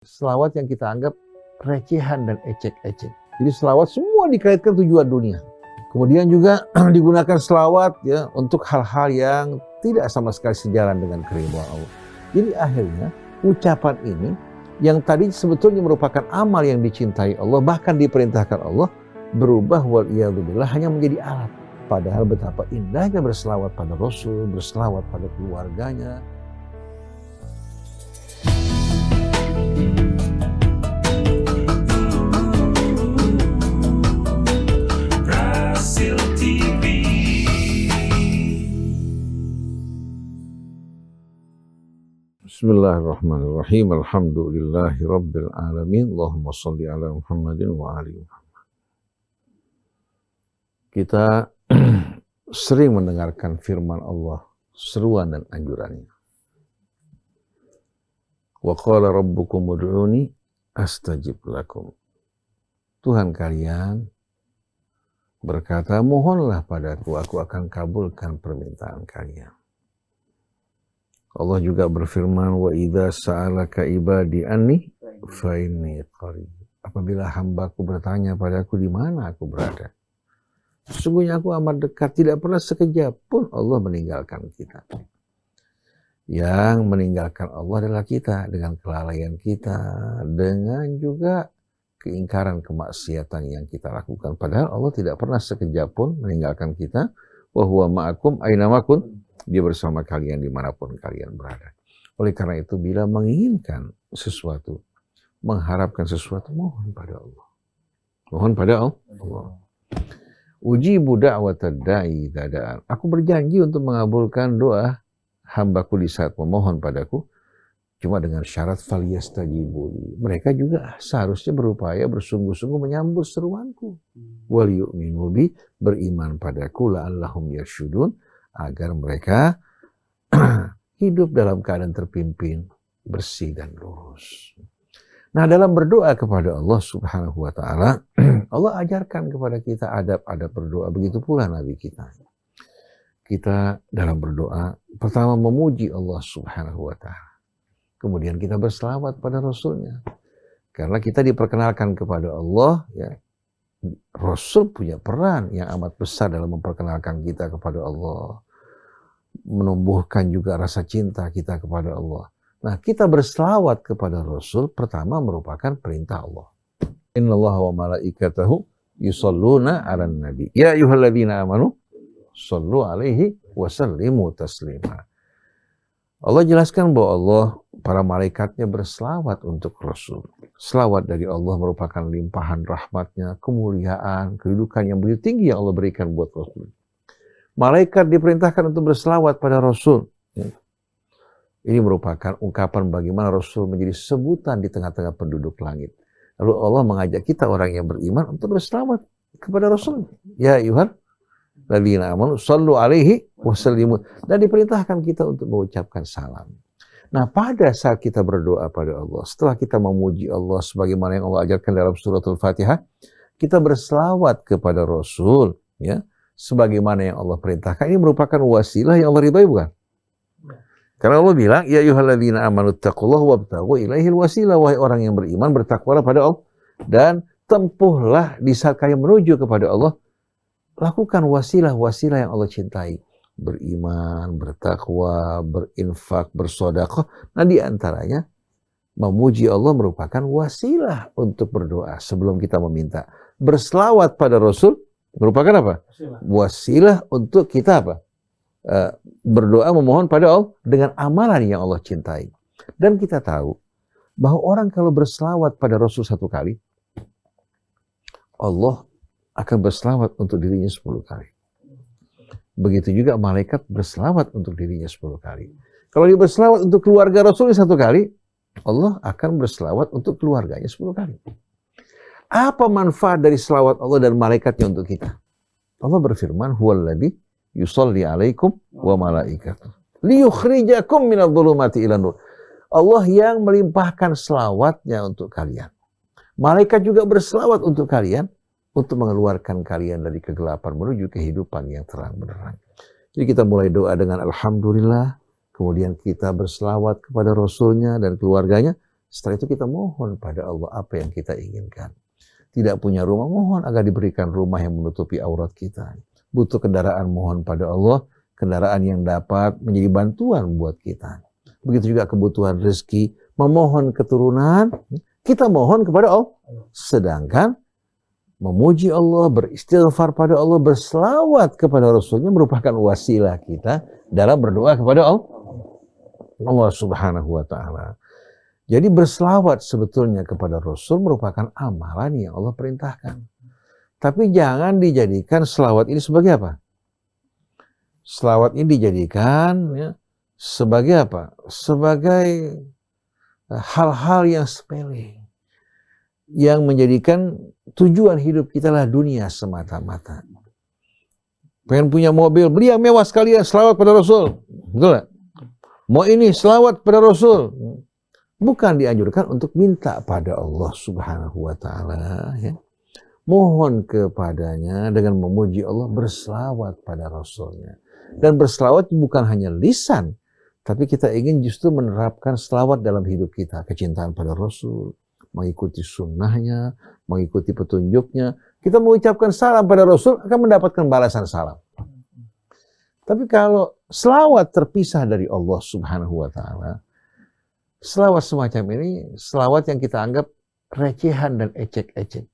selawat yang kita anggap recehan dan ecek-ecek. Jadi selawat semua dikaitkan tujuan dunia. Kemudian juga digunakan selawat ya untuk hal-hal yang tidak sama sekali sejalan dengan keridhaan Allah. Jadi akhirnya ucapan ini yang tadi sebetulnya merupakan amal yang dicintai Allah, bahkan diperintahkan Allah, berubah waliyadzubillah hanya menjadi alat. Padahal betapa indahnya berselawat pada Rasul, berselawat pada keluarganya. Bismillahirrahmanirrahim. Alhamdulillahi rabbil alamin. Allahumma shalli ala Muhammadin wa ali Muhammad. Kita sering mendengarkan firman Allah, seruan dan anjurannya. Wa qala rabbukum ud'uni astajib lakum. Tuhan kalian berkata, mohonlah padaku, aku akan kabulkan permintaan kalian. Allah juga berfirman, wa idza sa'alaka ibadi anni fa inni qarib. Apabila hambaku bertanya padaku di mana aku berada, sesungguhnya aku amat dekat, tidak pernah sekejap pun Allah meninggalkan kita. Yang meninggalkan Allah adalah kita, dengan kelalaian kita, dengan juga keingkaran kemaksiatan yang kita lakukan. Padahal Allah tidak pernah sekejap pun meninggalkan kita. Wa huwa ma'akum aina ma kuntum. Dia bersama kalian dimanapun kalian berada. Oleh karena itu, bila menginginkan sesuatu, mengharapkan sesuatu, mohon pada Allah. Mohon pada Allah. Ujibu da'watad da'i dada'an. Aku berjanji untuk mengabulkan doa hambaku di saat memohon padaku, cuma dengan syarat falyastajibuli. Mereka juga seharusnya berupaya bersungguh-sungguh menyambut seruanku. Wal yu'minu bi, beriman padaku, la'allahum yarsyudun, agar mereka hidup dalam keadaan terpimpin, bersih dan lurus. Nah, dalam berdoa kepada Allah Subhanahu wa ta'ala, Allah ajarkan kepada kita adab-adab berdoa, begitu pula Nabi kita. Kita dalam berdoa, pertama memuji Allah Subhanahu wa ta'ala. Kemudian kita berselawat pada Rasulnya. Karena kita diperkenalkan kepada Allah, ya, Rasul punya peran yang amat besar dalam memperkenalkan kita kepada Allah, menumbuhkan juga rasa cinta kita kepada Allah. Nah, kita berselawat kepada Rasul pertama merupakan perintah Allah. Innallaha wa malaikatahu yusholluna 'alan nabi. Ya ayyuhalladzina amanu shollu 'alaihi wa sallimu taslima. Allah jelaskan bahwa Allah, para malaikatnya berselawat untuk Rasul. Selawat dari Allah merupakan limpahan rahmatnya, kemuliaan, kedudukan yang begitu tinggi yang Allah berikan buat Rasul. Malaikat diperintahkan untuk berselawat pada Rasul. Ini merupakan ungkapan bagaimana Rasul menjadi sebutan di tengah-tengah penduduk langit. Lalu Allah mengajak kita orang yang beriman untuk berselawat kepada Rasul. Ya ayyuhal ladzina amanu shallu 'alaihi wa sallimu. Dan diperintahkan kita untuk mengucapkan salam. Nah, pada saat kita berdoa pada Allah, setelah kita memuji Allah sebagaimana yang Allah ajarkan dalam suratul Fatihah, kita berselawat kepada Rasul, ya, sebagaimana yang Allah perintahkan. Ini merupakan wasilah yang Allah ridhai, bukan? Karena Allah bilang, ya ayyuhalladzina amanu taqullaha wabtaghu ilaihil wasilah, wahai orang yang beriman, bertakwalah pada Allah dan tempuhlah di saat kalian menuju kepada Allah, lakukan wasilah-wasilah yang Allah cintai. Beriman, bertakwa, berinfak, bersedekah. Nah, di antaranya memuji Allah merupakan wasilah untuk berdoa sebelum kita meminta. Berselawat pada Rasul merupakan apa? Wasilah untuk kita apa? Berdoa memohon pada Allah dengan amalan yang Allah cintai. Dan kita tahu bahwa orang kalau berselawat pada Rasul 1 kali, Allah akan berselawat untuk dirinya 10 kali. Begitu juga malaikat berselawat untuk dirinya 10 kali. Kalau dia berselawat untuk keluarga Rasul 1 kali, Allah akan berselawat untuk keluarganya 10 kali. Apa manfaat dari selawat Allah dan malaikatnya untuk kita? Allah berfirman, huwallazi yusolli alaikum wa malaikatuh liyukhrijakum minadh-dhulumati ilan nur. Allah yang melimpahkan selawatnya untuk kalian. Malaikat juga berselawat untuk kalian, untuk mengeluarkan kalian dari kegelapan menuju kehidupan yang terang benderang. Jadi kita mulai doa dengan alhamdulillah, kemudian kita berselawat kepada Rasulnya dan keluarganya, Setelah itu kita mohon pada Allah apa yang kita inginkan. Tidak punya rumah, mohon agar diberikan rumah yang menutupi aurat kita. Butuh kendaraan, mohon pada Allah kendaraan yang dapat menjadi bantuan buat kita. Begitu juga kebutuhan rezeki, memohon keturunan, kita mohon kepada Allah. Sedangkan memuji Allah, beristighfar pada Allah, berselawat kepada Rasulnya merupakan wasilah kita dalam berdoa kepada Allah Subhanahu wa ta'ala. Jadi berselawat sebetulnya kepada Rasul merupakan amalan yang Allah perintahkan. Tapi jangan dijadikan selawat ini sebagai apa? Selawat ini dijadikan ya, sebagai apa? Sebagai hal-hal yang sepele. Yang menjadikan tujuan hidup kita lah dunia semata-mata. Pengen punya mobil, beli yang mewah sekalian, selawat pada Rasul. Betul gak? Mau ini, selawat pada Rasul. Bukan dianjurkan untuk minta pada Allah Subhanahu wa ta'ala. Ya. Mohon kepadanya dengan memuji Allah, berselawat pada Rasulnya. Dan berselawat bukan hanya lisan, tapi kita ingin justru menerapkan selawat dalam hidup kita. Kecintaan pada Rasul, mengikuti sunnahnya, mengikuti petunjuknya. Kita mengucapkan salam pada Rasul akan mendapatkan balasan salam. Tapi kalau selawat terpisah dari Allah Subhanahu wa ta'ala, selawat semacam ini, selawat yang kita anggap recehan dan ecek-ecek.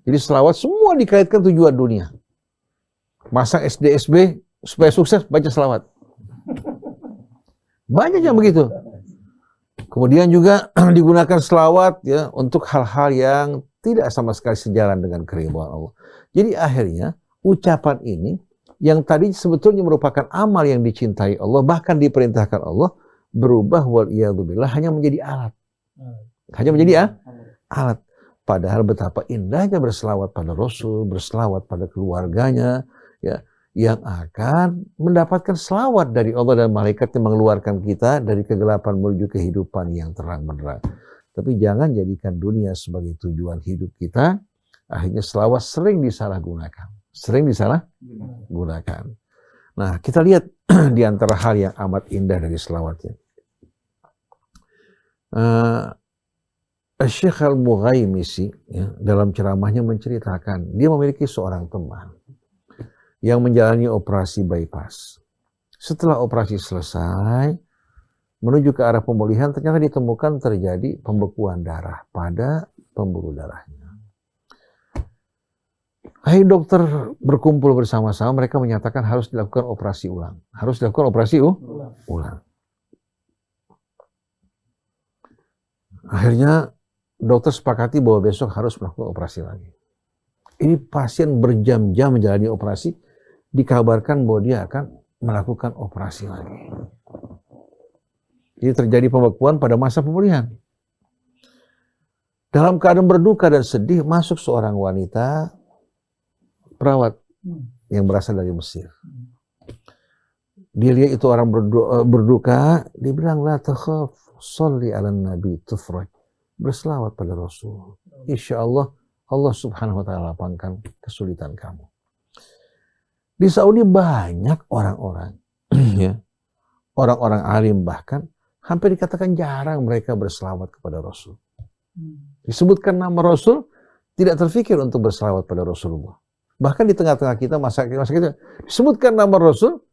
Jadi selawat semua dikaitkan tujuan dunia. Masa SD-SB supaya sukses baca selawat. Banyak yang begitu. Kemudian juga digunakan selawat ya untuk hal-hal yang tidak sama sekali sejalan dengan keridhaan Allah. Jadi akhirnya ucapan ini yang tadi sebetulnya merupakan amal yang dicintai Allah, bahkan diperintahkan Allah, berubah waliyadzubillah hanya menjadi alat. Hanya menjadi alat. Padahal betapa indahnya berselawat pada Rasul, berselawat pada keluarganya, ya, yang akan mendapatkan selawat dari Allah dan malaikat yang mengeluarkan kita dari kegelapan menuju kehidupan yang terang benderang. Tapi jangan jadikan dunia sebagai tujuan hidup kita. Akhirnya selawat sering disalahgunakan. Sering disalahgunakan. Nah, kita lihat di antara hal yang amat indah dari selawatnya. Syekh Al-Mughaimisi ya, dalam ceramahnya menceritakan dia memiliki seorang teman yang menjalani operasi bypass. Setelah operasi selesai, menuju ke arah pemulihan, ternyata ditemukan terjadi pembekuan darah pada pembuluh darahnya. Hai dokter berkumpul bersama-sama, mereka menyatakan harus dilakukan operasi ulang. Harus dilakukan operasi ulang. Akhirnya dokter sepakati bahwa besok harus melakukan operasi lagi. Ini pasien berjam-jam menjalani operasi, dikabarkan bahwa dia akan melakukan operasi lagi. Jadi terjadi pembekuan pada masa pemulihan. Dalam keadaan berduka dan sedih, masuk seorang wanita perawat yang berasal dari Mesir. Dia lihat itu orang berduka, dia bilang, la takhaf, sholli ala nabi tufraj. Berselawat pada Rasul. Insya Allah, Allah Subhanahu wa ta'ala lapangkan kesulitan kamu. Di Saudi banyak orang-orang, ya, orang-orang alim bahkan hampir dikatakan jarang mereka berselawat kepada Rasul. Disebutkan nama Rasul, tidak terfikir untuk berselawat pada Rasulullah. Bahkan di tengah-tengah kita, masa kita, disebutkan nama Rasul,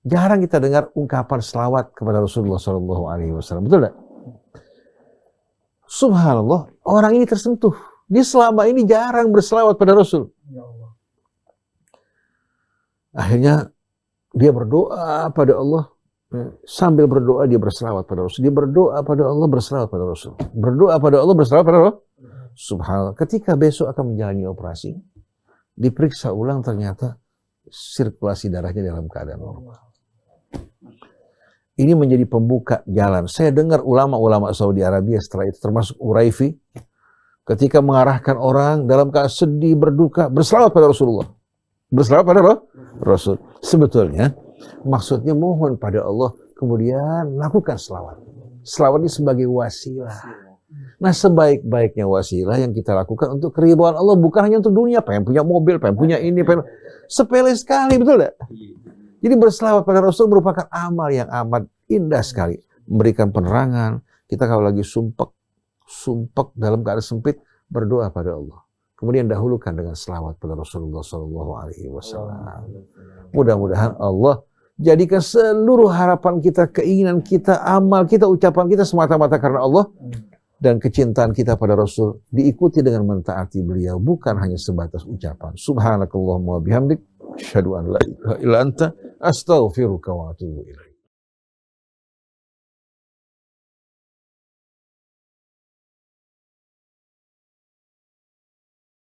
jarang kita dengar ungkapan selawat kepada Rasulullah SAW. Betul tidak? Subhanallah, orang ini tersentuh. Dia selama ini jarang berselawat pada Rasul. Akhirnya dia berdoa pada Allah. Sambil berdoa dia berselawat pada Rasul. Dia berdoa pada Allah, berselawat pada Rasul. Berdoa pada Allah, berselawat pada Allah. Subhanallah. Ketika besok akan menjalani operasi, diperiksa ulang, ternyata sirkulasi darahnya dalam keadaan normal. Ini menjadi pembuka jalan. Saya dengar ulama-ulama Saudi Arabia setelah itu, termasuk Uraifi, ketika mengarahkan orang dalam keadaan sedih, berduka, berselawat pada Rasulullah. Berselawat pada Rasul. Sebetulnya maksudnya mohon pada Allah, kemudian lakukan selawat. Selawat ini sebagai wasilah. Nah, sebaik-baiknya wasilah yang kita lakukan untuk keridhaan Allah, bukan hanya untuk dunia, pengen punya mobil, pengen punya ini, sepele sekali, betul tidak? Jadi berselawat pada Rasul merupakan amal yang amat indah sekali, memberikan penerangan, Kita kalau lagi sumpek dalam keadaan sempit, berdoa pada Allah. Kemudian dahulukan dengan selawat pada Rasulullah SAW. Mudah-mudahan Allah jadikan seluruh harapan kita, keinginan kita, amal kita, ucapan kita semata-mata karena Allah. Dan kecintaan kita pada Rasul diikuti dengan mentaati beliau, bukan hanya sebatas ucapan. Subhanakallahumma wa bihamdik, asyhadu an la ilaha illa anta, astaghfiruka wa atubu ilaik.